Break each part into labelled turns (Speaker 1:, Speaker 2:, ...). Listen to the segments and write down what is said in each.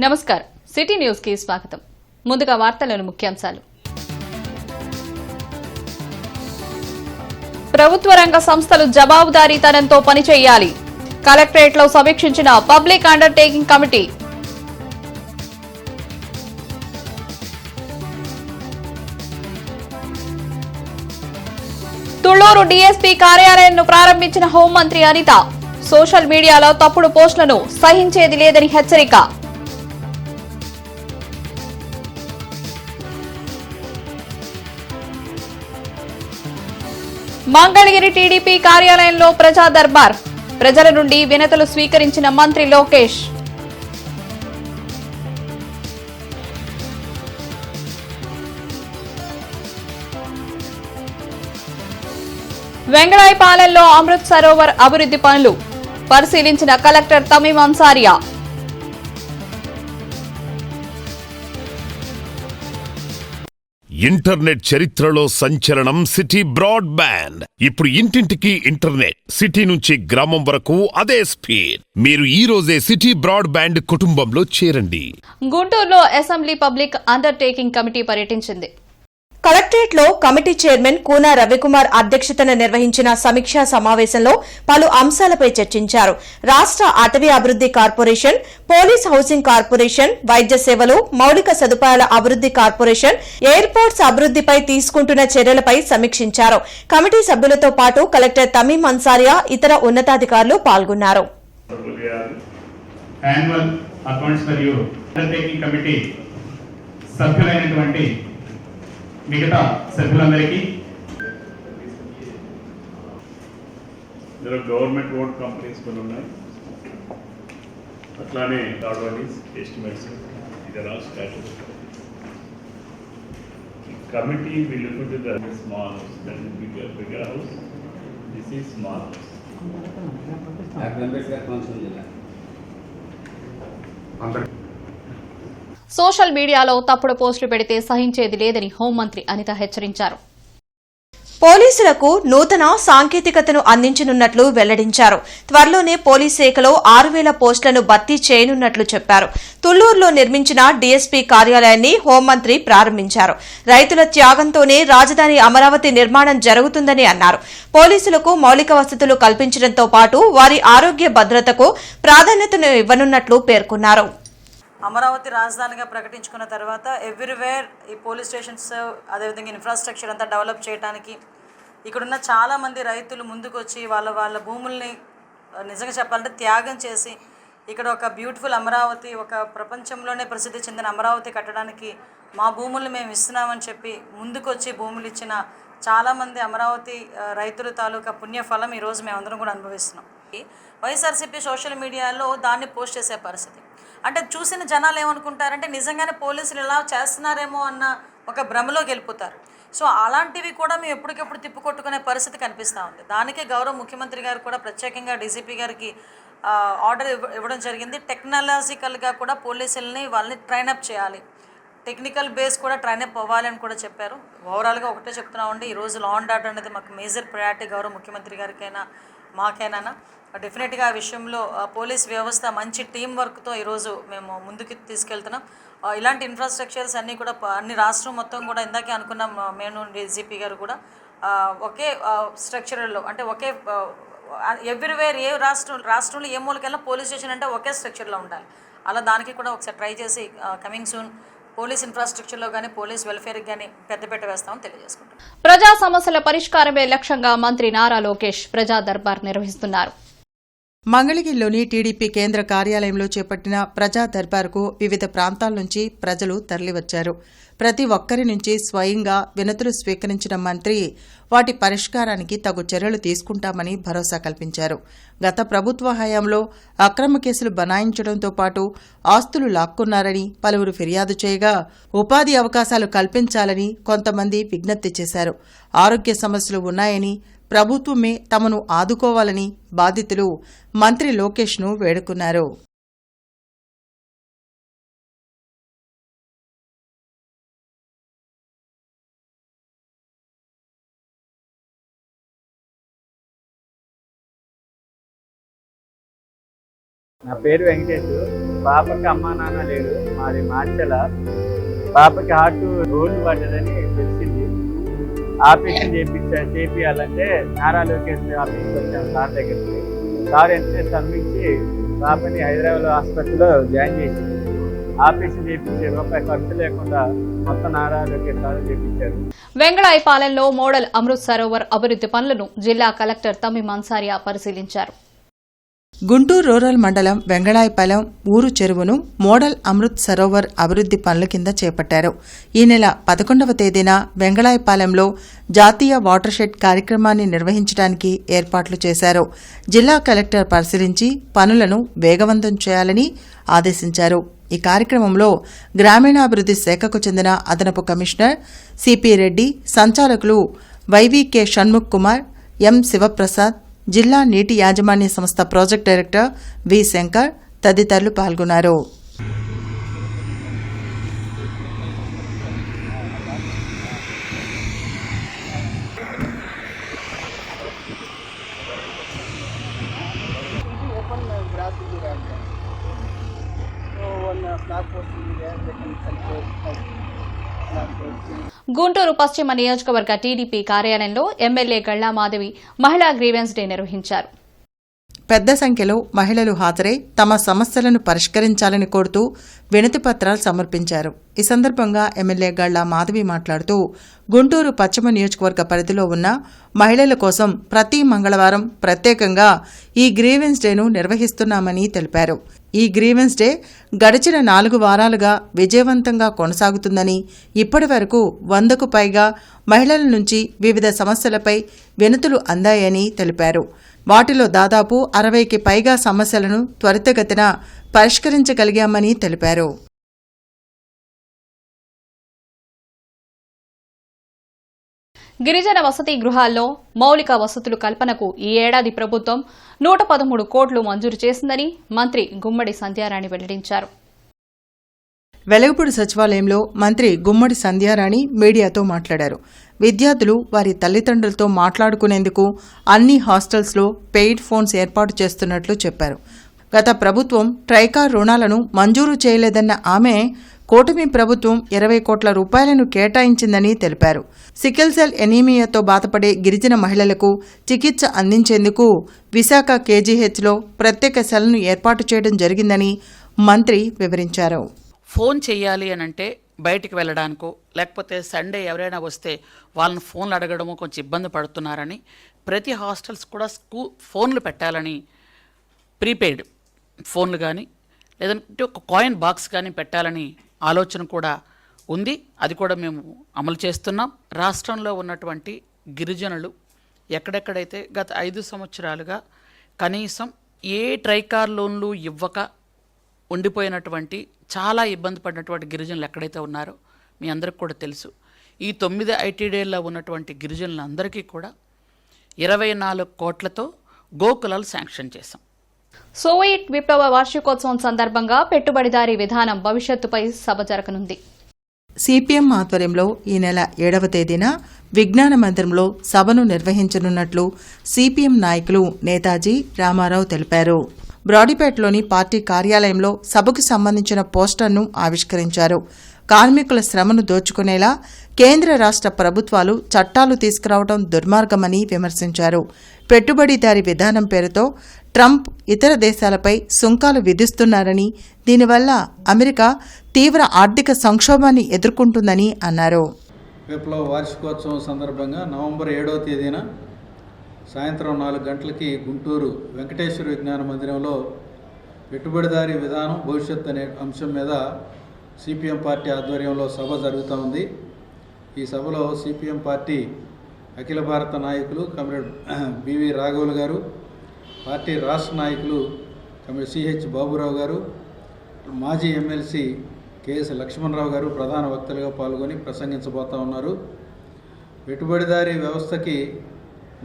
Speaker 1: నమస్కారం city news కి స్వాగతం. ముందుగా వార్తలను ముఖ్యాంశాలు. ప్రభుత్వ రంగ సంస్థలు జవాబుదారీతనంతో పనిచేయాలి. కలెక్టరేట్లో సమీక్షించిన public undertaking committee. Tulluru DSP కార్యాలయాన్ని ప్రారంభించిన హోంమంత్రి అనిత. సోషల్ మీడియాలో తప్పుడు పోస్టులను సహించేది లేదని హెచ్చరిక. మంగళగిరి టీడీపీ కార్యాలయంలో ప్రజా దర్బార్. ప్రజల నుండి వినతులు స్వీకరించిన మంత్రి లోకేష్. వెంగళాయపాలెంలో అమృత్ సరోవర్ అభివృద్ది పనులు పరిశీలించిన కలెక్టర్ తమీం అన్సారియా.
Speaker 2: ఇంటర్నెట్ చరిత్రలో సంచలనం సిటీ బ్రాడ్బ్యాండ్. ఇప్పుడు ఇంటింటికి ఇంటర్నెట్, సిటీ నుంచి గ్రామం వరకు అదే స్పీడ్. మీరు ఈ రోజే సిటీ బ్రాడ్బ్యాండ్ కుటుంబంలో చేరండి.
Speaker 1: గుంటూరులో అసెంబ్లీ పబ్లిక్ అండర్టేకింగ్ కమిటీ పర్యటించింది.
Speaker 3: కలెక్టరేట్ లో కమిటీ చైర్మన్ కూన రవికుమార్ అధ్యక్షతన నిర్వహించిన సమీక్షా సమావేశంలో పలు అంశాలపై చర్చించారు. రాష్ట అటవీ అభివృద్ది కార్పొరేషన్, పోలీస్ హౌసింగ్ కార్పొరేషన్, వైద్య సేవలు, మౌలిక సదుపాయాల అభివృద్ది కార్పొరేషన్, ఎయిర్పోర్ట్స్ అభివృద్దిపై తీసుకుంటున్న చర్యలపై సమీక్షించారు. కమిటీ సభ్యులతో పాటు కలెక్టర్ తమీం అన్సారియా, ఇతర ఉన్నతాధికారులు పాల్గొన్నారు.
Speaker 4: మిగతా సభ్యులందరికీ
Speaker 5: గవర్నమెంట్ ఓన్ కంపెనీస్ కొన్ని ఉన్నాయి, అట్లానే థర్డ్ వన్ ఈస్ ఎస్టిమేట్స్. ఇది all statutory committee will look into the small house, that will be a bigger house. This is small house.
Speaker 1: Social మీడియాలో తప్పుడు పోస్టులు పెడితే సహించేది లేదని హోంమంత్రి అనిత హెచ్చరించారు.
Speaker 3: పోలీసులకు నూతన సాంకేతికతను అందించనున్నట్లు వెల్లడించారు. త్వరలోనే పోలీస్ శాఖలో 6,000 పోస్టులను భర్తీ చేయనున్నట్లు చెప్పారు. తుళ్లూరులో నిర్మించిన డీఎస్పీ కార్యాలయాన్ని హోంమంత్రి ప్రారంభించారు. రైతుల త్యాగంతోనే రాజధాని అమరావతి నిర్మాణం జరుగుతుందని అన్నారు. పోలీసులకు మౌలిక వసతులు కల్పించడంతో పాటు వారి ఆరోగ్య భద్రతకు ప్రాధాన్యతను ఇవ్వనున్నట్లు పేర్కొన్నారు.
Speaker 6: అమరావతి రాజధానిగా ప్రకటించుకున్న తర్వాత ఎవ్రీవేర్ ఈ పోలీస్ స్టేషన్స్, అదేవిధంగా ఇన్ఫ్రాస్ట్రక్చర్ అంతా డెవలప్ చేయడానికి ఇక్కడున్న చాలామంది రైతులు ముందుకు వచ్చి వాళ్ళ భూముల్ని నిజంగా చెప్పాలంటే త్యాగం చేసి ఇక్కడ ఒక బ్యూటిఫుల్ అమరావతి, ఒక ప్రపంచంలోనే ప్రసిద్ధి చెందిన అమరావతి కట్టడానికి మా భూముల్ని మేము ఇస్తున్నామని చెప్పి ముందుకు వచ్చి భూములు ఇచ్చిన చాలామంది అమరావతి రైతుల తాలూకా పుణ్యఫలం ఈరోజు మేమందరం కూడా అనుభవిస్తున్నాం. వైఎస్ఆర్సీపీ సోషల్ మీడియాలో దాన్ని పోస్ట్ చేసే పరిస్థితి అంటే చూసిన జనాలు ఏమనుకుంటారంటే నిజంగానే పోలీసులు ఇలా చేస్తున్నారేమో అన్న ఒక భ్రమలోకి వెళ్ళిపోతారు. సో అలాంటివి కూడా మేము ఎప్పటికెప్పుడు తిప్పుకొట్టుకునే పరిస్థితి కనిపిస్తూ ఉంది. దానికే గౌరవ ముఖ్యమంత్రి గారు కూడా ప్రత్యేకంగా డీజీపీ గారికి ఆర్డర్ ఇవ్వడం జరిగింది. టెక్నాలజికల్గా కూడా పోలీసులని వాళ్ళని ట్రైనప్ చేయాలి, టెక్నికల్ బేస్ కూడా ట్రైనప్ అవ్వాలి అని కూడా చెప్పారు. ఓవరాల్గా ఒకటే చెప్తున్నామండి, ఈరోజు లా అండ్ ఆర్డర్ అనేది మాకు మేజర్ ప్రయారిటీ. గౌరవ ముఖ్యమంత్రి గారికైనా మాకైనా డెఫినెట్గా ఆ విషయంలో పోలీస్ వ్యవస్థ మంచి టీం వర్క్తో ఈరోజు మేము ముందుకు తీసుకెళ్తున్నాం. ఇలాంటి ఇన్ఫ్రాస్ట్రక్చర్స్ అన్నీ కూడా అన్ని రాష్ట్రం మొత్తం కూడా ఇందాకే అనుకున్నాం, మేము డీజీపీ గారు కూడా ఒకే స్ట్రక్చర్లో అంటే ఒకే ఎవ్రీవేర్ ఏ రాష్ట్రంలో ఏ మూలకెళ్ళినా పోలీస్ స్టేషన్ అంటే ఒకే స్ట్రక్చర్లో ఉండాలి. అలా దానికి కూడా ఒకసారి ట్రై చేసి కమింగ్ సూన్ పోలీస్ ఇన్ఫ్రాస్ట్రక్చర్లో కానీ పోలీస్ వెల్ఫేర్కి కానీ పెద్దపీట వేస్తామని తెలియజేసుకుంటాం.
Speaker 1: ప్రజా సమస్యల పరిష్కారమే లక్ష్యంగా మంత్రి నారా లోకేష్ ప్రజా దర్బార్ నిర్వహిస్తున్నారు.
Speaker 7: మంగళగిరిలోని టీడీపీ కేంద్ర కార్యాలయంలో చేపట్టిన ప్రజా దర్బార్కు వివిధ ప్రాంతాల నుంచి ప్రజలు తరలివచ్చారు. ప్రతి ఒక్కరి నుంచి స్వయంగా వినతులు స్వీకరించిన మంత్రి వాటి పరిష్కారానికి తగు చర్యలు తీసుకుంటామని భరోసా కల్పించారు. గత ప్రభుత్వ హయాంలో అక్రమ కేసులు బనాయించడంతో పాటు ఆస్తులు లాక్కున్నారని పలువురు ఫిర్యాదు చేయగా ఉపాధి అవకాశాలు కల్పించాలని కొంతమంది విజ్ఞప్తి చేశారు. ఆరోగ్య సమస్యలు ఉన్నాయని, ప్రభుత్వమే తమను ఆదుకోవాలని బాధితులు మంత్రి లోకేష్ను వేడుకున్నారు.
Speaker 8: నా పేరు వెంకటేష్.
Speaker 4: పాపకి అమ్మా నాన్న లేరు, మాది మార్చల. పాపకి హార్ట్ రోడ్డు పడ్డదని తెలిసింది. ఆపరేషన్ చేపియాలంటే నారా లోకేష్ ఆఫీస్కి వచ్చాము సార్ దగ్గరికి. సార్ ఎంత స్పందించి పాపని హైదరాబాద్ హాస్పిటల్లో జాయిన్ చేసి ఆపరేషన్ చేయించే రూపాయి ఖర్చు లేకుండా మొత్తం నారా లోకేష్ సార్ చేయించారు.
Speaker 1: వెంగళాయపాలెంలో మోడల్ అమృత్ సరోవర్ అభివృద్ది పనులను జిల్లా కలెక్టర్ తమ్మి మన్సారియా పరిశీలించారు.
Speaker 7: గుంటూరు రూరల్ మండలం వెంగళాయపాలెం ఊరు చెరువును మోడల్ అమృత్ సరోవర్ అభివృద్ది పనుల కింద చేపట్టారు. ఈ నెల 11వ తేదీన వెంగళాయపాలెంలో జాతీయ వాటర్ షెడ్ కార్యక్రమాన్ని నిర్వహించడానికి ఏర్పాట్లు చేశారు. జిల్లా కలెక్టర్ పరిశీలించి పనులను వేగవంతం చేయాలని ఆదేశించారు. ఈ కార్యక్రమంలో గ్రామీణాభివృద్ది శాఖకు చెందిన అదనపు కమిషనర్ సిపి రెడ్డి, సంచాలకులు వైవీకే షణ్ముఖ్ కుమార్, ఎం శివప్రసాద్, జిల్లా నీటి యాజమాన్య సంస్థ ప్రాజెక్ట్ డైరెక్టర్ వి శంకర్ తదితరులు పాల్గొన్నారు.
Speaker 1: గుంటూరు పశ్చిమ నియోజకవర్గ టీడీపీ కార్యాలయంలో ఎమ్మెల్యే గళ్లా మాధవి మహిళా గ్రీవెన్స్ డే నిర్వహించారు.
Speaker 7: పెద్ద సంఖ్యలో మహిళలు హాజరై తమ సమస్యలను పరిష్కరించాలని కోరుతూ వినతి పత్రాలు సమర్పించారు. ఈ సందర్భంగా ఎమ్మెల్యే గళ్లా మాధవి మాట్లాడుతూ గుంటూరు పశ్చిమ నియోజకవర్గ పరిధిలో ఉన్న మహిళల కోసం ప్రతి మంగళవారం ప్రత్యేకంగా ఈ గ్రీవెన్స్ డేను నిర్వహిస్తున్నామని తెలిపారు. ఈ గ్రీవెన్స్ డే గడిచిన 4 వారాలుగా విజయవంతంగా కొనసాగుతుందని, ఇప్పటి వరకు 100కు పైగా మహిళల నుంచి వివిధ సమస్యలపై వినతులు అందాయని తెలిపారు. వాటిలో దాదాపు 60కి పైగా సమస్యలను త్వరితగతిన పరిష్కరించగలిగామని తెలిపారు.
Speaker 1: గిరిజన వసతి గృహాల్లో మౌలిక వసతులు కల్పనకు ఈ ఏడాది ప్రభుత్వం 113 కోట్లు మంజూరు చేసిందని మంత్రి గుమ్మడి సంధ్యారాణి వెల్లడించారు.
Speaker 7: వెలగపూడి సచివాలయంలో మంత్రి గుమ్మడి సంధ్యారాణి మీడియాతో మాట్లాడారు. విద్యార్థులు వారి తల్లిదండ్రులతో మాట్లాడుకునేందుకు అన్ని హాస్టల్స్లో పెయిడ్ ఫోన్స్ ఏర్పాటు చేస్తున్నట్లు చెప్పారు. గత ప్రభుత్వం ట్రైకార్ రుణాలను మంజూరు చేయలేదన్న ఆమె కూటమి ప్రభుత్వం 20 కోట్ల రూపాయలను కేటాయించిందని తెలిపారు. సికిల్ సెల్ ఎనీమియాతో బాధపడే గిరిజన మహిళలకు చికిత్స అందించేందుకు విశాఖ కేజీహెచ్లో ప్రత్యేక సెల్ను ఏర్పాటు చేయడం జరిగిందని మంత్రి వివరించారు.
Speaker 8: ఫోన్ చేయాలి అనంటే బయటికి వెళ్ళడానికో లేకపోతే సండే ఎవరైనా వస్తే వాళ్ళని ఫోన్లు అడగడమో కొంచెం ఇబ్బంది పడుతున్నారని ప్రతి హాస్టల్స్ కూడా ఫోన్లు పెట్టాలని ప్రీపెయిడ్ ఫోన్లు కానీ లేదంటే ఒక కాయిన్ బాక్స్ కానీ పెట్టాలని ఆలోచన కూడా ఉంది. అది కూడా మేము అమలు చేస్తున్నాం. రాష్ట్రంలో ఉన్నటువంటి గిరిజనులు ఎక్కడెక్కడైతే గత 5 సంవత్సరాలుగా కనీసం ఏ ట్రైకార్ లోన్లు ఇవ్వక ఉండిపోయినటువంటి చాలా ఇబ్బంది పడినటువంటి గిరిజనులు ఎక్కడైతే ఉన్నారో మీ అందరికి కూడా తెలుసు. ఈ 9 ఐటీడీల్లో ఉన్నటువంటి గిరిజనులందరికీ కూడా 24 కోట్లతో గోకులాలు శాంక్షన్ చేశాం.
Speaker 1: సోవియట్ విప్లవ వార్షికోత్సవం సందర్భంగా పెట్టుబడిదారీ విధానం భవిష్యత్తుపై సభ జరగనుంది.
Speaker 7: సిపిఎం ఆధ్వర్యంలో ఈ నెల 7వ తేదీన విజ్ఞాన మందిరంలో సభను నిర్వహించనున్నట్లు సిపిఎం నాయకులు నేతాజీ రామారావు తెలిపారు. బ్రాడీపేటలోని పార్టీ కార్యాలయంలో సభకు సంబంధించిన పోస్టర్ను ఆవిష్కరించారు. కార్మికుల శ్రమను దోచుకునేలా కేంద్ర రాష్ట్ర ప్రభుత్వాలు చట్టాలు తీసుకురావడం దుర్మార్గమని విమర్శించారు. పెట్టుబడిదారీ విధానం పేరుతో ట్రంప్ ఇతర దేశాలపై సుంకాలు విధిస్తున్నారని, దీనివల్ల అమెరికా తీవ్ర ఆర్థిక సంక్షోభాన్ని ఎదుర్కొంటుందని అన్నారు.
Speaker 9: విప్లవ వార్షికోత్సవం సందర్భంగా నవంబర్ 7వ తేదీన సాయంత్రం 4 గంటలకి గుంటూరు వెంకటేశ్వర విజ్ఞాన మందిరంలో పెట్టుబడిదారీ విధానం భవిష్యత్ అనే అంశం మీద సిపిఎం పార్టీ ఆధ్వర్యంలో సభ జరుగుతూ ఉంది. ఈ సభలో సిపిఎం పార్టీ అఖిల భారత నాయకులు కమ్రేడ్ బివి రాఘవులు గారు, పార్టీ రాష్ట్ర నాయకులు కమ్రేడ్ సిహెచ్ బాబురావు గారు, మాజీ ఎమ్మెల్సీ కెఎస్ లక్ష్మణరావు గారు ప్రధాన వక్తలుగా పాల్గొని ప్రసంగించబోతూ ఉన్నారు. పెట్టుబడిదారీ వ్యవస్థకి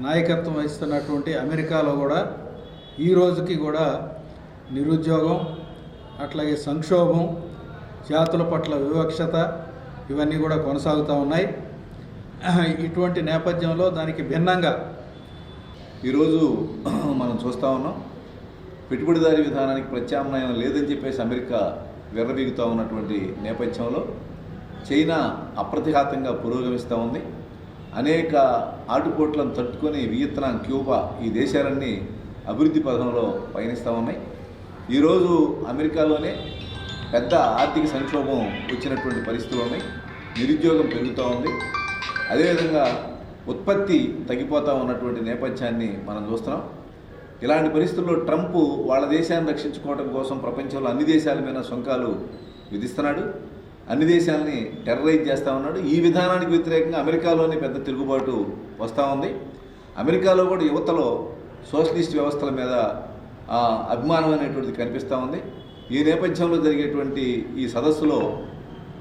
Speaker 9: నాయకత్వం వహిస్తున్నటువంటి అమెరికాలో కూడా ఈ రోజుకి కూడా నిరుద్యోగం, అట్లాగే సంక్షోభం, జాతుల పట్ల వివక్షత ఇవన్నీ కూడా కొనసాగుతూ ఉన్నాయి. ఇటువంటి నేపథ్యంలో దానికి భిన్నంగా
Speaker 10: ఈరోజు మనం చూస్తూ ఉన్నాం పెట్టుబడిదారీ విధానానికి ప్రత్యామ్నాయం లేదని చెప్పేసి అమెరికా విర్రవీగుతూ ఉన్నటువంటి నేపథ్యంలో చైనా అప్రతిఘాతంగా పురోగమిస్తూ ఉంది. అనేక ఆటుపోట్లను తట్టుకొని వియత్నాం, క్యూబా ఈ దేశాలన్నీ అభివృద్ధి పథంలో పయనిస్తూ ఉన్నాయి. ఈరోజు అమెరికాలోనే పెద్ద ఆర్థిక సంక్షోభం వచ్చినటువంటి పరిస్థితులు ఉన్నాయి. నిరుద్యోగం పెరుగుతూ ఉంది. అదేవిధంగా ఉత్పత్తి తగ్గిపోతూ ఉన్నటువంటి నేపథ్యాన్ని మనం చూస్తున్నాం. ఇలాంటి పరిస్థితుల్లో ట్రంప్ వాళ్ళ దేశాన్ని రక్షించుకోవడం కోసం ప్రపంచంలో అన్ని దేశాల మీద సుంకాలు విధిస్తున్నాడు. అన్ని దేశాలని టెర్రరైజ్ చేస్తూ ఉన్నాడు. ఈ విధానానికి వ్యతిరేకంగా అమెరికాలోనే పెద్ద తిరుగుబాటు వస్తూ ఉంది. అమెరికాలో కూడా యువతలో సోషలిస్ట్ వ్యవస్థల మీద అభిమానం అనేటువంటిది కనిపిస్తూ ఉంది. ఈ నేపథ్యంలో జరిగేటువంటి ఈ సదస్సులో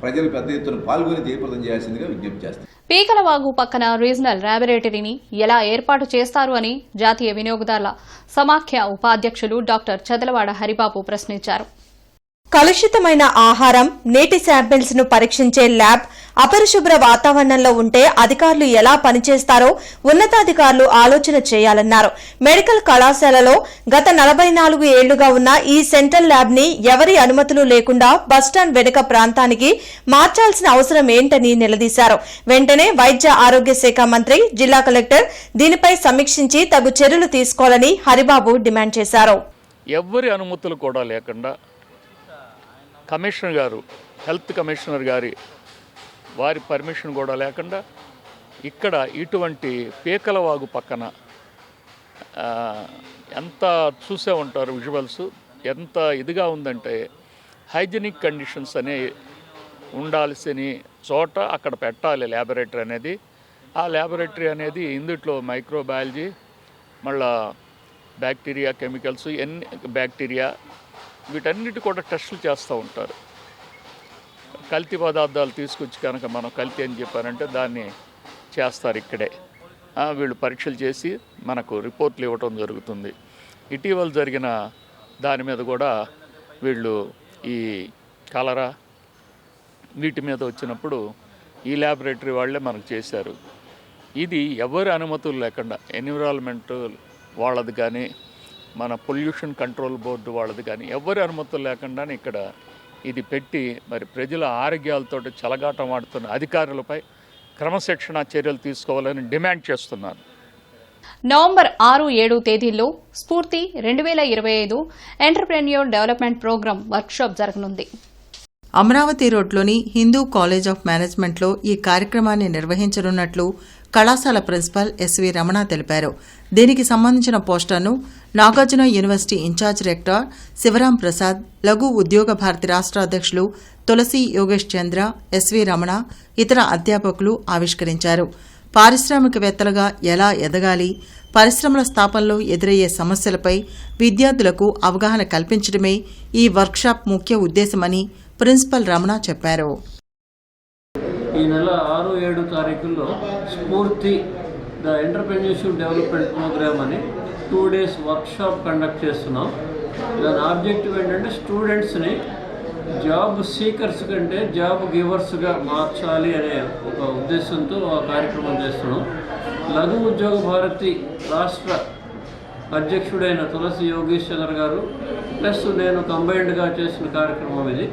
Speaker 10: ప్రజలు పెద్ద ఎత్తున పాల్గొని జయప్రదం చేయాల్సిందిగా విజ్ఞప్తి చేస్తారు.
Speaker 1: పీకలవాగు పక్కన రీజనల్ ల్యాబొరేటరీని ఎలా ఏర్పాటు చేస్తారు అని జాతీయ వినియోగదారుల సమాఖ్య ఉపాధ్యక్షులు డాక్టర్ చదలవాడ హరిబాబు ప్రశ్నించారు.
Speaker 3: కలుషితమైన ఆహారం, నీటి శాంపిల్స్ ను పరీక్షించే ల్యాబ్ అపరిశుభ్ర వాతావరణంలో ఉంటే అధికారులు ఎలా పనిచేస్తారో ఉన్నతాధికారులు ఆలోచన చేయాలన్నారు. మెడికల్ కళాశాలలో గత 44 ఏళ్లుగా ఉన్న ఈ సెంట్రల్ ల్యాబ్ ని ఎవరి అనుమతులు లేకుండా బస్టాండ్ వెనుక ప్రాంతానికి మార్చాల్సిన అవసరం ఏంటని నిలదీశారు. వెంటనే వైద్య ఆరోగ్య శాఖ మంత్రి, జిల్లా కలెక్టర్ దీనిపై సమీక్షించి తగు చర్యలు తీసుకోవాలని హరిబాబు డిమాండ్ చేశారు.
Speaker 11: ఎవరి అనుమతులు కూడా లేకుండా కమిషనర్ గారు, హెల్త్ కమిషనర్ గారి వారి పర్మిషన్ కూడా లేకుండా ఇక్కడ ఇటువంటి పీకలవాగు పక్కన ఎంత చూసే ఉంటారు విజువల్స్, ఎంత ఇదిగా ఉందంటే హైజీనిక్ కండిషన్స్ అనే ఉండాల్సిన చోట అక్కడ పెట్టాలి ల్యాబొరేటరీ అనేది. ఆ ల్యాబొరేటరీ అనేది ఇందుట్లో మైక్రోబయాలజీ, మళ్ళా బ్యాక్టీరియా, కెమికల్స్, బ్యాక్టీరియా వీటన్నిటి కూడా టెస్టులు చేస్తూ ఉంటారు. కల్తీ పదార్థాలు తీసుకొచ్చి కనుక మనం కల్తీ అని చెప్పారంటే దాన్ని చేస్తారు ఇక్కడే. వీళ్ళు పరీక్షలు చేసి మనకు రిపోర్ట్లు ఇవ్వటం జరుగుతుంది. ఇటీవల జరిగిన దాని మీద కూడా వీళ్ళు ఈ కలరా వీటి మీద వచ్చినప్పుడు ఈ ల్యాబొరేటరీ వాళ్ళే మనకు చేశారు. ఇది ఎవరి అనుమతులు లేకుండా, ఎన్విరాన్మెంట్ వాళ్ళది కానీ మన పొల్యూషన్ కంట్రోల్ బోర్డు వాళ్ళది కానీ ఎవరి అనుమతులు లేకుండానే ఇక్కడ ఇది పెట్టి మరి ప్రజల ఆరోగ్యాలతో చెలగాటం ఆడుతున్న అధికారులపై క్రమశిక్షణ చర్యలు తీసుకోవాలని డిమాండ్ చేస్తున్నారు.
Speaker 1: నవంబర్ 6-7 తేదీల్లో స్ఫూర్తి 2025 ఎంటర్‌ప్రెన్యూర్ డెవలప్మెంట్ ప్రోగ్రాం వర్క్షాప్ జరగనుంది.
Speaker 7: అమరావతి రోడ్లోని హిందూ కాలేజ్ ఆఫ్ మేనేజ్మెంట్లో ఈ కార్యక్రమాన్ని నిర్వహించనున్నట్లు కళాశాల ప్రిన్సిపల్ ఎస్వి రమణ తెలిపారు. దీనికి సంబంధించిన పోస్టర్ను Nagarjuna university in charge rector Sivaram Prasad, Laghu Udyog Bharati రాష్ట్ర అధ్యక్షులు తులసి యోగేష్ చంద్ర, ఎస్వి రమణ, ఇతర అధ్యాపకులు ఆవిష్కరించారు. పారిశ్రామికవేత్తలుగా ఎలా ఎదగాలి, పరిశ్రమల స్థాపనలో ఎదురయ్యే సమస్యలపై విద్యార్థులకు అవగాహన కల్పించడమే ఈ వర్క్షాప్ ముఖ్య ఉద్దేశమని ప్రిన్సిపల్ రమణ చెప్పారు.
Speaker 12: ఈ నెల 6-7 తారీఖుల్లో స్ఫూర్తి ద ఎంటర్‌ప్రెన్యూర్‌షిప్ డెవలప్మెంట్ ప్రోగ్రామ్ అని 2 days వర్క్షాప్ కండక్ట్ చేస్తున్నాం. దాని ఆబ్జెక్టివ్ ఏంటంటే స్టూడెంట్స్ని జాబ్ సీకర్స్ కంటే జాబ్ గివర్స్గా మార్చాలి అనే ఒక ఉద్దేశంతో ఆ కార్యక్రమం చేస్తున్నాం. లఘు ఉద్యోగ భారతి రాష్ట్ర అధ్యక్షుడైన తులసి యోగేష్ చంద్ర గారు ప్లస్ నేను కంబైన్డ్గా చేసిన కార్యక్రమం ఇది.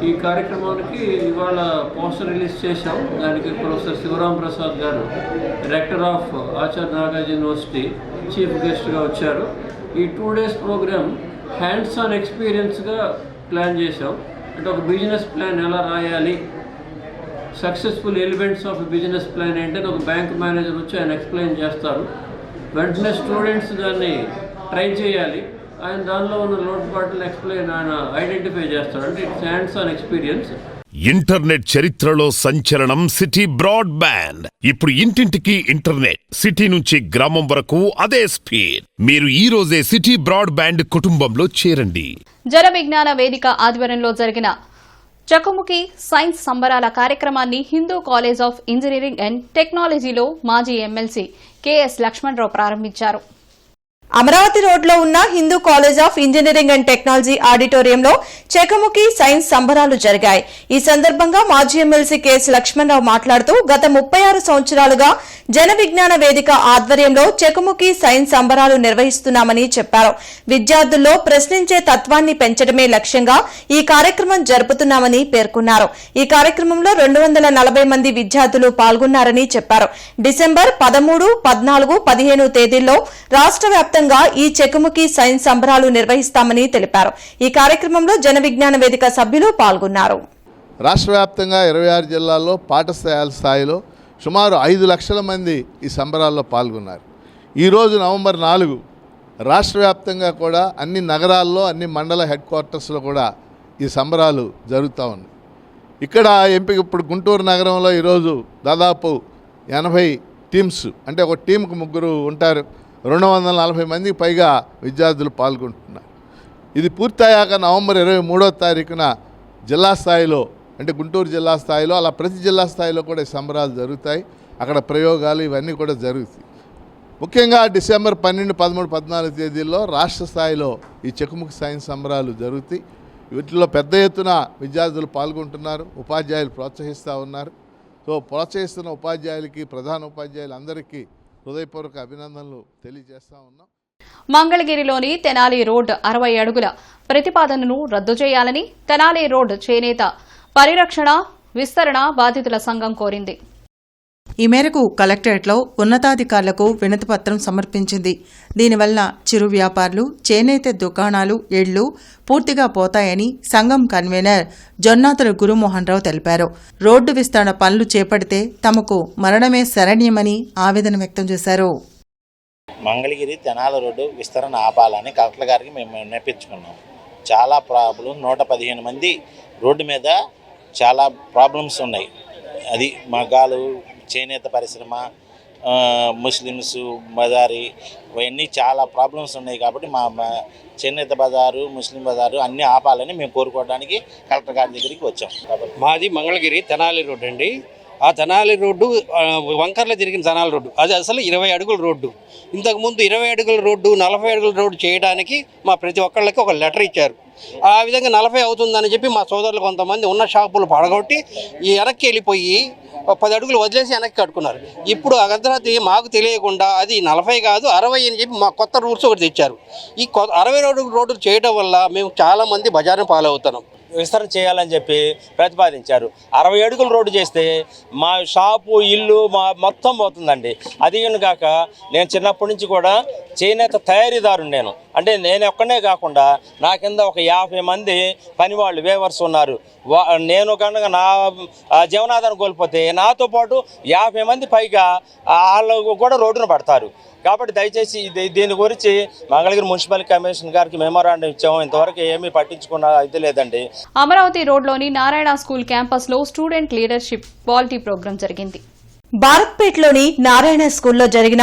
Speaker 12: ఈ కార్యక్రమానికి ఇవాళ పోస్టర్ రిలీజ్ చేశాం. దానికి ప్రొఫెసర్ శివరాం ప్రసాద్ గారు, director of Acharya Nagarjuna university, chief గెస్ట్గా వచ్చారు. ఈ 2 days ప్రోగ్రామ్ హ్యాండ్స్ ఆన్ ఎక్స్పీరియన్స్గా ప్లాన్ చేశాం. అంటే ఒక బిజినెస్ ప్లాన్ ఎలా రాయాలి, successful elements of business plan ఏంటని ఒక బ్యాంక్ మేనేజర్ వచ్చి ఆయన ఎక్స్ప్లెయిన్ చేస్తారు. వెంటనే స్టూడెంట్స్ దాన్ని ట్రై చేయాలి. ఆయన దానిలో ఉన్న లోటుపాట్లు ఆయన ఐడెంటిఫై చేస్తాడు. అంటే it's hands on experience.
Speaker 2: Internet చరిత్రలో సంచలనం సిటీ బ్రాడ్బ్యాండ్. ఇప్పుడు ఇంటింటికి ఇంటర్నెట్, సిటీ నుంచి గ్రామం వరకు అదే స్పీడ్. మీరు ఈ రోజే సిటీ బ్రాడ్బ్యాండ్ కుటుంబంలో చేరండి.
Speaker 1: జల విజ్ఞాన వేదిక ఆధ్వర్యంలో జరిగిన చకముకి సైన్స్ సంబరాల కార్యక్రమాన్ని Hindu college of engineering and టెక్నాలజీలో మాజీ ఎమ్మెల్సీ కెఎస్ లక్ష్మణరావు ప్రారంభించారు.
Speaker 3: అమరావతి రోడ్లో ఉన్న Hindu college of engineering and technology ఆడిటోరియంలో చెకముకి సైన్స్ సంబరాలు జరిగాయి. ఈ సందర్భంగా మాజీ ఎమ్మెల్సీ కెఎస్ లక్ష్మణరావు మాట్లాడుతూ గత 36 సంవత్సరాలుగా జన విజ్ఞాన వేదిక ఆధ్వర్యంలో చెకముకి సైన్స్ సంబరాలు నిర్వహిస్తున్నామని చెప్పారు. విద్యార్థుల్లో ప్రశ్నించే తత్వాన్ని పెంచడమే లక్ష్యంగా ఈ కార్యక్రమం జరుపుతున్నామని పేర్కొన్నారు. ఈ కార్యక్రమంలో 240 మంది విద్యార్థులు పాల్గొన్నారని చెప్పారు. డిసెంబర్ 13, 14, 15 తేదీల్లో రాష్ట్ర వ్యాప్తంగా ఈ చెకుముకి సైన్స్ సంబరాలు నిర్వహిస్తామని తెలిపారు. ఈ కార్యక్రమంలో జన విజ్ఞాన వేదిక సభ్యులు పాల్గొన్నారు.
Speaker 13: రాష్ట్ర వ్యాప్తంగా 26 జిల్లాల్లో పాఠశాల స్థాయిలో సుమారు 5 లక్షల మంది ఈ సంబరాల్లో పాల్గొన్నారు. ఈరోజు నవంబర్ 4 రాష్ట్ర వ్యాప్తంగా కూడా అన్ని నగరాల్లో అన్ని మండల హెడ్ క్వార్టర్స్లో కూడా ఈ సంబరాలు జరుగుతూ ఉన్నాయి. ఇక్కడ ఎంపిక ఇప్పుడు గుంటూరు నగరంలో ఈరోజు దాదాపు 80 టీమ్స్, అంటే ఒక టీంకు 3 ఉంటారు. 240 మందికి పైగా విద్యార్థులు పాల్గొంటున్నారు. ఇది పూర్తయ్యాక నవంబర్ 23వ తారీఖున జిల్లా స్థాయిలో, అంటే గుంటూరు జిల్లా స్థాయిలో, అలా ప్రతి జిల్లా స్థాయిలో కూడా ఈ సంబరాలు జరుగుతాయి. అక్కడ ప్రయోగాలు ఇవన్నీ కూడా జరుగుతాయి. ముఖ్యంగా డిసెంబర్ 12, 13, 14 తేదీల్లో రాష్ట్ర స్థాయిలో ఈ చెకుముకి సైన్స్ సంబరాలు జరుగుతాయి. వీటిలో పెద్ద ఎత్తున విద్యార్థులు పాల్గొంటున్నారు, ఉపాధ్యాయులు ప్రోత్సహిస్తూ ఉన్నారు. సో ప్రోత్సహిస్తున్న ఉపాధ్యాయులకి, ప్రధాన ఉపాధ్యాయులందరికీ హృదయపూర్వక అభినందనలు తెలియజేస్తా ఉన్నాం.
Speaker 1: మంగళగిరిలోని తెనాలి రోడ్ 60 అడుగుల ప్రతిపాదనను రద్దు చేయాలని తెనాలి రోడ్ చేనేత పరిరక్షణ విస్తరణ బాధితుల సంఘం కోరింది.
Speaker 7: ఈ మేరకు కలెక్టరేట్లో ఉన్నతాధికారులకు వినతిపత్రం సమర్పించింది. దీనివల్ల చిరు వ్యాపారులు, చేనేత దుకాణాలు, ఇళ్లు పూర్తిగా పోతాయని సంఘం కన్వీనర్ జొన్నాతుల గురుమోహన్ రావు తెలిపారు. రోడ్డు విస్తరణ పనులు చేపడితే తమకు మరణమే శరణ్యమని ఆవేదన వ్యక్తం చేశారు.
Speaker 14: మంగళగిరి తెనాలి రోడ్డు విస్తరణ ఆపాలని కలెక్టర్ గారికి మేము విన్నపించుకున్నాం. చాలా ప్రాబ్లం, 115 మంది రోడ్డు మీద చాలా ప్రాబ్లమ్స్ ఉన్నాయి. అది మగాలు, చేనేత పరిశ్రమ, ముస్లిమ్స్ బజారీ, ఇవన్నీ చాలా ప్రాబ్లమ్స్ ఉన్నాయి. కాబట్టి మా చేనేత బజారు, ముస్లిం బజారు అన్నీ ఆపాలని మేము కోరుకోవడానికి కలెక్టర్ గారి దగ్గరికి వచ్చాం.
Speaker 15: మాది మంగళగిరి తెనాలి రోడ్డు అండి. ఆ తెనాలి రోడ్డు వంకర్లో తిరిగిన తెనాలి రోడ్డు, అది అసలు 20 అడుగుల రోడ్డు. ఇంతకుముందు 20 అడుగుల రోడ్డు, 40 అడుగుల రోడ్డు చేయడానికి మా ప్రతి ఒక్కళ్ళకి ఒక లెటర్ ఇచ్చారు. ఆ విధంగా 40 అవుతుందని చెప్పి మా సోదరులు కొంతమంది ఉన్న షాపులు పడగొట్టి ఈ వెనక్కి వెళ్ళిపోయి 10 అడుగులు వదిలేసి వెనక్కి కట్టుకున్నారు. ఇప్పుడు అర్ధరాత్రి మాకు తెలియకుండా అది 40 కాదు 60 అని చెప్పి మా కొత్త రూల్స్ ఒకటి తెచ్చారు. ఈ 60 అడుగుల రోడ్డు చేయడం వల్ల మేము చాలామంది బజారును పాలవుతున్నాం.
Speaker 14: విస్తరణ చేయాలని చెప్పి ప్రతిపాదించారు. 60 అడుగుల రోడ్డు చేస్తే మా షాపు, ఇల్లు మొత్తం పోతుందండి. అది కాక నేను చిన్నప్పటి నుంచి కూడా చేనేత తయారీదారు. అంటే నేను ఒక్కనే కాకుండా నా కింద ఒక 50 మంది పనివాళ్ళు, వేవర్స్ ఉన్నారు. నేను కనుక నా జీవనాధారం కోల్పోతే నాతో పాటు 50 మంది పైగా వాళ్ళు కూడా రోడ్డును పడతారు. కాబట్టి దయచేసి దీని గురించి మంగళగిరి మున్సిపల్ కమిషనర్ గారికి మెమోరాండం ఇచ్చాము. ఇంతవరకు ఏమీ పట్టించుకున్న అయితే లేదండి.
Speaker 1: అమరావతి రోడ్లోని నారాయణ స్కూల్ క్యాంపస్లో స్టూడెంట్ లీడర్షిప్ క్వాలిటీ ప్రోగ్రాం జరిగింది.
Speaker 3: భారత్పేటలోని నారాయణ స్కూల్లో జరిగిన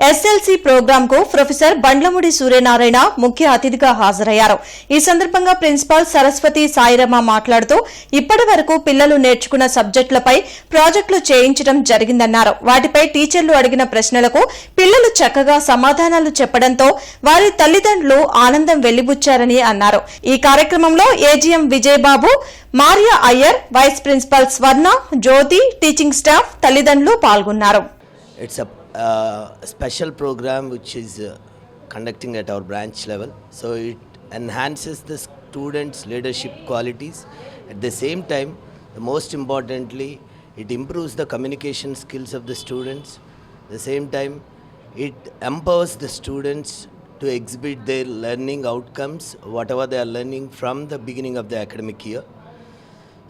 Speaker 3: ఎస్ఎల్సీ ప్రోగ్రాం కు ప్రొఫెసర్ బండ్లమూడి సూర్యనారాయణ ముఖ్య అతిథిగా హాజరయ్యారు. ఈ సందర్భంగా ప్రిన్సిపాల్ సరస్వతి సాయిరమ్మ మాట్లాడుతూ ఇప్పటి వరకు పిల్లలు నేర్చుకున్న సబ్జెక్టులపై ప్రాజెక్టులు చేయించడం జరిగిందన్నారు. వాటిపై టీచర్లు అడిగిన ప్రశ్నలకు పిల్లలు చక్కగా సమాధానాలు చెప్పడంతో వారి తల్లిదండ్రులు ఆనందం వెళ్లిబుచ్చారని అన్నారు. ఈ కార్యక్రమంలో AGM Vijayababu, Maria Iyer, vice principal Swarna, Jyothi, teaching staff, తల్లిదండ్రులు పాల్గొన్నారు.
Speaker 16: It's a special program which is conducting at our branch level, so it enhances the students' leadership qualities. At the same time, the most importantly, it improves the communication skills of the students. At the same time, it empowers the students to exhibit their learning outcomes, whatever they are learning from the beginning of the academic year.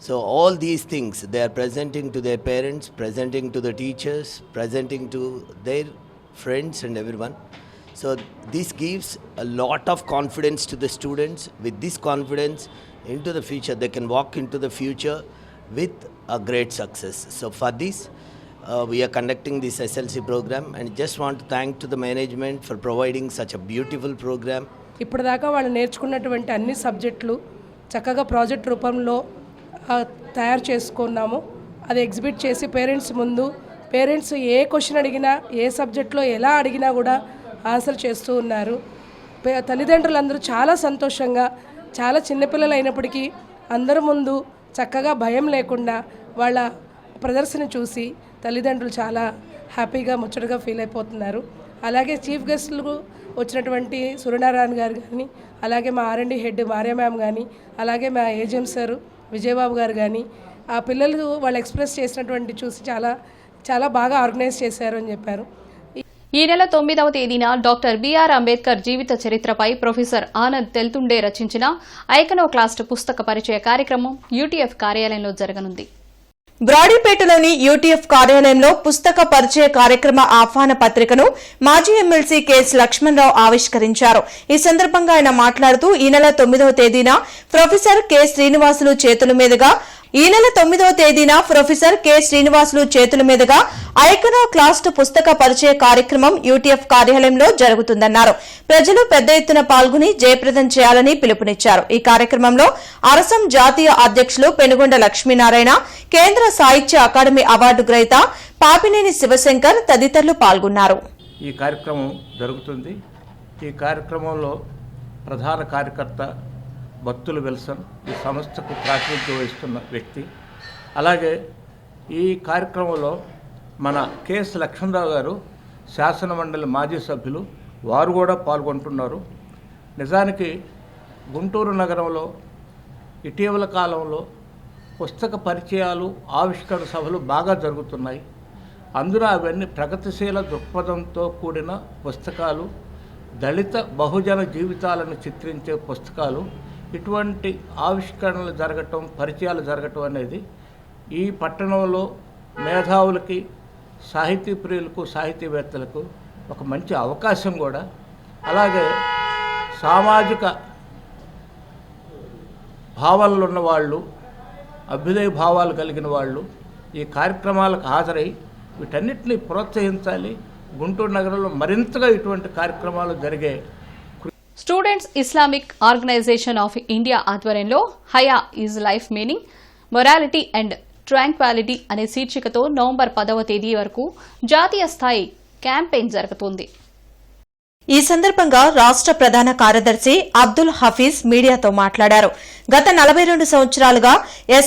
Speaker 16: So all these things they are presenting to their parents, presenting to the teachers, presenting to their friends and everyone. So this gives a lot of confidence to the students. With this confidence into the future, they can walk into the future with a great success. So for this, we are conducting this SLC program and just want to thank to the management for providing such a beautiful program.
Speaker 17: ఇప్పటిదాకా వాళ్ళు నేర్చుకున్నటువంటి అన్ని సబ్జెక్టులు చక్కగా project రూపంలో తయారు చేసుకున్నాము. అది ఎగ్జిబిట్ చేసి పేరెంట్స్ ముందు, పేరెంట్స్ ఏ క్వశ్చన్ అడిగినా, ఏ సబ్జెక్ట్లో ఎలా అడిగినా కూడా ఆన్సర్ చేస్తూ ఉన్నారు. తల్లిదండ్రులందరూ చాలా సంతోషంగా, చాలా చిన్నపిల్లలు అయినప్పటికీ అందరి ముందు చక్కగా భయం లేకుండా వాళ్ళ ప్రదర్శన చూసి తల్లిదండ్రులు చాలా హ్యాపీగా ముచ్చటగా ఫీల్ అయిపోతున్నారు. అలాగే చీఫ్ గెస్టులు వచ్చినటువంటి సూర్యనారాయణ గారు కానీ, అలాగే మా R&D హెడ్ మారియా మ్యామ్ కానీ, అలాగే మా ఏజిఎం సార్ విజయబాబు గారు కానీ, ఆ పిల్లలు వాళ్ళు ఎక్స్ప్రెస్ చేసినటువంటి చూసి చాలా చాలా బాగా ఆర్గనైజ్ చేశారు అని చెప్పారు.
Speaker 1: ఈ నెల 9వ తేదీన డాక్టర్ బిఆర్ అంబేద్కర్ జీవిత చరిత్రపై ప్రొఫెసర్ ఆనంద్ తెల్తుండే రచించిన ఐకనోక్లాస్ట్ పుస్తక పరిచయ కార్యక్రమం UTF కార్యాలయంలో జరగనుంది.
Speaker 3: బ్రాడీపేటలోని UTF కార్యాలయంలో పుస్తక పరిచయ కార్యక్రమ ఆహ్వాన పత్రికను మాజీ ఎమ్మెల్సీ కెఎస్ లక్ష్మణరావు ఆవిష్కరించారు. ఈ సందర్భంగా ఆయన మాట్లాడుతూ ఈ నెల 9వ తేదీన ప్రొఫెసర్ కె శ్రీనివాసులు చేతుల మీదుగా ఐకనోక్లాస్ట్ పుస్తక పరిచయ కార్యక్రమం UTF కార్యాలయంలో జరుగుతుందన్నారు. ప్రజలు పెద్ద ఎత్తున పాల్గొని జయప్రదం చేయాలని పిలుపునిచ్చారు. ఈ కార్యక్రమంలో అరసం జాతీయ అధ్యక్షులు పెనుగొండ లక్ష్మీనారాయణ, కేంద్ర సాహిత్య అకాడమీ అవార్డు గ్రహీత పాపినేని శివశంకర్ తదితరులు పాల్గొన్నారు.
Speaker 18: ఈ కార్యక్రమం జరుగుతుంది. ఈ కార్యక్రమంలో ప్రధాన కార్యకర్త భక్తులు విల్సన్, ఈ సంస్థకు ప్రాతినిధ్యం వహిస్తున్న వ్యక్తి. అలాగే ఈ కార్యక్రమంలో మన కెఎస్ లక్ష్మణరావు గారు శాసనమండలి మాజీ సభ్యులు, వారు కూడా పాల్గొంటున్నారు. నిజానికి గుంటూరు నగరంలో ఇటీవల కాలంలో పుస్తక పరిచయాలు, ఆవిష్కరణ సభలు బాగా జరుగుతున్నాయి. అందున అవన్నీ ప్రగతిశీల దృక్పథంతో కూడిన పుస్తకాలు, దళిత బహుజన జీవితాలను చిత్రించే పుస్తకాలు, ఇటువంటి ఆవిష్కరణలు జరగటం, పరిచయాలు జరగటం అనేది ఈ పట్టణంలో మేధావులకి, సాహితీ ప్రియులకు, సాహితీవేత్తలకు ఒక మంచి అవకాశం కూడా. అలాగే సామాజిక భావాలు ఉన్న వాళ్ళు, అభ్యుదయ భావాలు కలిగిన వాళ్ళు ఈ కార్యక్రమాలకు హాజరై వీటన్నిటిని ప్రోత్సహించాలి. గుంటూరు నగరంలో మరింతగా ఇటువంటి కార్యక్రమాలు జరిగే
Speaker 1: students Islamic organisation of India ఆధ్వర్యంలో హయా is life meaning, morality and tranquillity అనే శీర్షికతో నవంబర్ 10వ తేదీ వరకు జాతీయ స్థాయి క్యాంపెయిన్ జరుగుతుంది.
Speaker 3: ఈ సందర్భంగా రాష్ట్ర ప్రధాన కార్యదర్శి అబ్దుల్ హఫీజ్ మీడియాతో మాట్లాడారు. గత 42 సంవత్సరాలుగా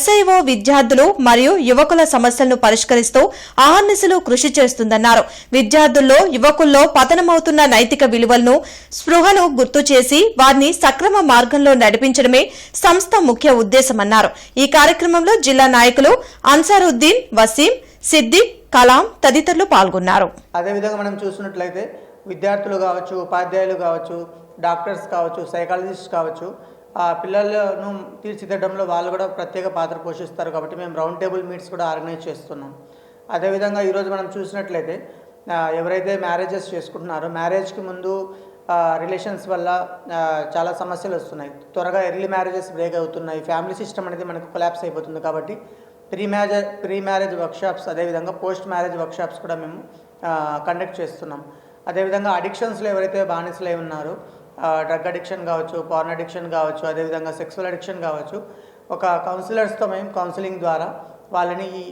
Speaker 3: SIO విద్యార్థులు మరియు యువకుల సమస్యలను పరిష్కరిస్తూ అహర్నిశలు కృషి చేస్తుందన్నారు. విద్యార్థుల్లో, యువకుల్లో పతనమవుతున్న నైతిక విలువలను, స్పృహను గుర్తు చేసి వారిని సక్రమ మార్గంలో నడిపించడమే సంస్థ ముఖ్య ఉద్దేశమన్నారు. ఈ కార్యక్రమంలో జిల్లా నాయకులు అన్సారుద్దీన్, వసీం, సిద్దిక్, కలాం తదితరులు పాల్గొన్నారు.
Speaker 19: అదేవిధంగా మనం చూసినట్లయితే విద్యార్థులు కావచ్చు, ఉపాధ్యాయులు కావచ్చు, డాక్టర్స్ కావచ్చు, సైకాలజిస్ట్ కావచ్చు, ఆ పిల్లలను తీర్చిదిద్దడంలో వాళ్ళు కూడా ప్రత్యేక పాత్ర పోషిస్తారు. కాబట్టి మేము రౌండ్ టేబుల్ మీట్స్ కూడా ఆర్గనైజ్ చేస్తున్నాం. అదేవిధంగా ఈరోజు మనం చూసినట్లయితే ఎవరైతే మ్యారేజెస్ చేసుకుంటున్నారో, మ్యారేజ్కి ముందు రిలేషన్స్ వల్ల చాలా సమస్యలు వస్తున్నాయి. త్వరగా ఎర్లీ మ్యారేజెస్ బ్రేక్ అవుతున్నాయి. ఫ్యామిలీ సిస్టమ్ అనేది మనకు కొలాప్స్ అయిపోతుంది. కాబట్టి ప్రీ మ్యారేజ్ వర్క్షాప్స్, అదేవిధంగా పోస్ట్ మ్యారేజ్ వర్క్షాప్స్ కూడా మేము కండక్ట్ చేస్తున్నాం. అదేవిధంగా అడిక్షన్స్లో ఎవరైతే బానిసలై ఉన్నారో, డ్రగ్ అడిక్షన్ కావచ్చు, పార్న్ అడిక్షన్ కావచ్చు, అదేవిధంగా సెక్సువల్ అడిక్షన్ కావచ్చు, ఒక కౌన్సిలర్స్తో మేము కౌన్సిలింగ్ ద్వారా వాళ్ళని ఈ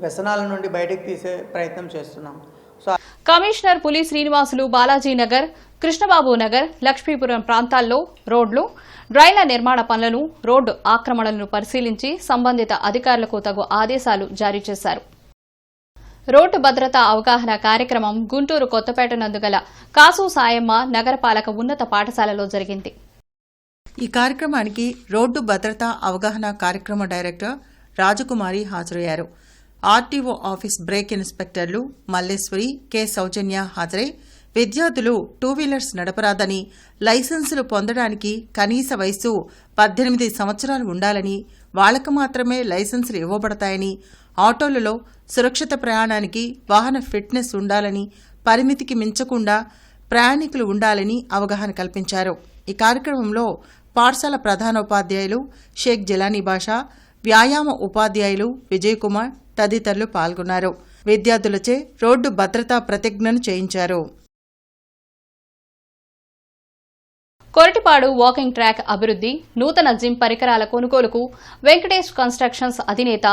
Speaker 19: వ్యసనాల నుండి బయటకు తీసే ప్రయత్నం చేస్తున్నాం.
Speaker 1: కమిషనర్ పులి శ్రీనివాసులు బాలాజీనగర్, కృష్ణబాబు నగర్, లక్ష్మీపురం ప్రాంతాల్లో రోడ్లు, డ్రైన్ల నిర్మాణ పనులను, రోడ్డు ఆక్రమణలను పరిశీలించి సంబంధిత అధికారులకు తగు ఆదేశాలు జారీ చేశారు. రోడ్డు భద్రతా అవగాహన కార్యక్రమం గుంటూరు కొత్తపేట నందుగల కాసు సాయమ్మ నగరపాలక ఉన్నత పాఠశాలలో జరిగింది.
Speaker 7: ఈ కార్యక్రమానికి రోడ్డు భద్రతా అవగాహన కార్యక్రమ డైరెక్టర్ రాజకుమారి హాజరయ్యారు. ఆర్టీఓ ఆఫీస్ బ్రేక్ ఇన్స్పెక్టర్లు మల్లేశ్వరి, కె సౌజన్య హాజరై విద్యార్థులు 2 వీలర్స్ నడపరాదని, లైసెన్సులు పొందడానికి కనీస వయసు 18 సంవత్సరాలు ఉండాలని, వాళ్లకు మాత్రమే లైసెన్సులు ఇవ్వబడతాయని, ఆటోలలో సురక్షిత ప్రయాణానికి వాహన ఫిట్నెస్ ఉండాలని, పరిమితికి మించకుండా ప్రయాణికులు ఉండాలని అవగాహన కల్పించారు. ఈ కార్యక్రమంలో పాఠశాల ప్రధానోపాధ్యాయులు షేక్ జిలానీ బాషా, వ్యాయామ ఉపాధ్యాయులు విజయ్ కుమార్ తదితరులు పాల్గొన్నారు. విద్యార్థులచే రోడ్డు భద్రతా ప్రతిజ్ఞను చేయించారు.
Speaker 1: కొరటిపాడు వాకింగ్ ట్రాక్ అభివృద్ధి, నూతన జిమ్ పరికరాల కొనుగోలుకు వెంకటేష్ కన్స్ట్రక్షన్స్ అధినేత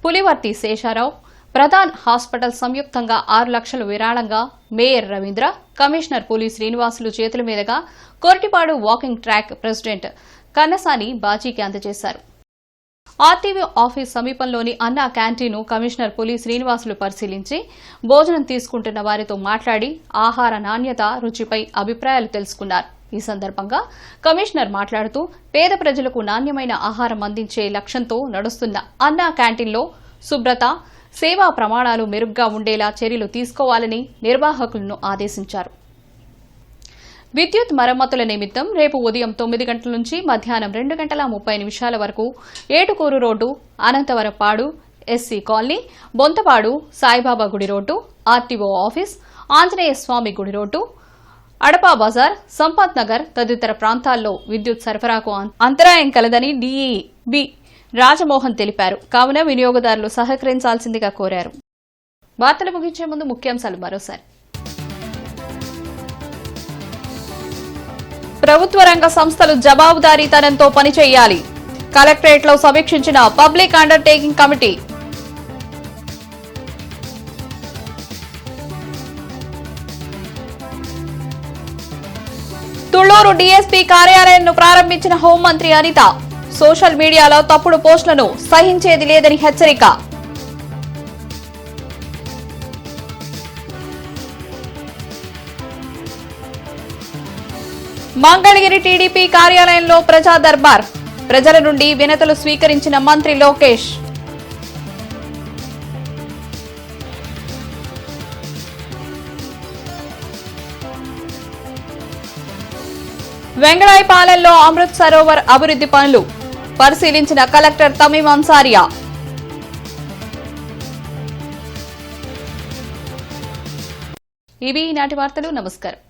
Speaker 1: పులివర్తి శేషారావు, ప్రధాన్ హాస్పిటల్ సంయుక్తంగా 6 లక్షల విరాళంగా మేయర్ రవీంద్ర, కమిషనర్ పులి శ్రీనివాసులు చేతుల మీదుగా కొరటిపాడు వాకింగ్ ట్రాక్ ప్రెసిడెంట్ కన్నసాని బాజీకి అందజేశారు. ఆర్టీవీ ఆఫీస్ సమీపంలోని అన్నా క్యాంటీన్ను కమిషనర్ పులి శ్రీనివాసులు పరిశీలించి భోజనం తీసుకుంటున్న వారితో మాట్లాడి ఆహార నాణ్యత, రుచిపై అభిప్రాయాలు తెలుసుకున్నారు. ఈ సందర్భంగా కమిషనర్ మాట్లాడుతూ పేద ప్రజలకు నాణ్యమైన ఆహారం అందించే లక్ష్యంతో నడుస్తున్న అన్నా క్యాంటీన్లో శుభ్రత, సేవా ప్రమాణాలు మెరుగ్గా ఉండేలా చర్యలు తీసుకోవాలని నిర్వాహకులను ఆదేశించారు. విద్యుత్ మరమ్మతుల నిమిత్తం రేపు ఉదయం 9 గంటల నుంచి మధ్యాహ్నం 2 గంటల 30 నిమిషాల వరకు Etukuru road, Anantavarapadu, SC colony, Bonthapadu, Saibaba గుడి road, RTO office, Anjaneya Swamy గుడి రోడ్డు, అడపా బజార్, సంపత్ నగర్ తదితర ప్రాంతాల్లో విద్యుత్ సరఫరాకు అంతరాయం కలదని డీఈ బి రాజమోహన్ తెలిపారు. కావున వినియోగదారులు సహకరించాల్సిందిగా కోరారు. వార్తలు ముగించే ముందు ముఖ్యాంశాలు మరోసారి. ప్రభుత్వ రంగ సంస్థలు జవాబుదారీతనంతో పనిచేయాలి. కలెక్టరేట్లో సమీక్షించిన public undertaking committee. Tulluru DSP కార్యాలయాన్ని ప్రారంభించిన హోంమంత్రి అనిత. సోషల్ మీడియాలో తప్పుడు పోస్టులను సహించేది లేదని హెచ్చరిక. మంగళగిరి టీడీపీ కార్యాలయంలో ప్రజా దర్బార్. ప్రజల నుండి వినతులు స్వీకరించిన మంత్రి లోకేష్. వెంగళాయపాలెంలో అమృత్ సరోవర్ అభివృద్ధి పనులు పరిశీలించిన కలెక్టర్ తమీం అన్సారియా. ఇవి ఈనాటి వార్తలు. నమస్కారం.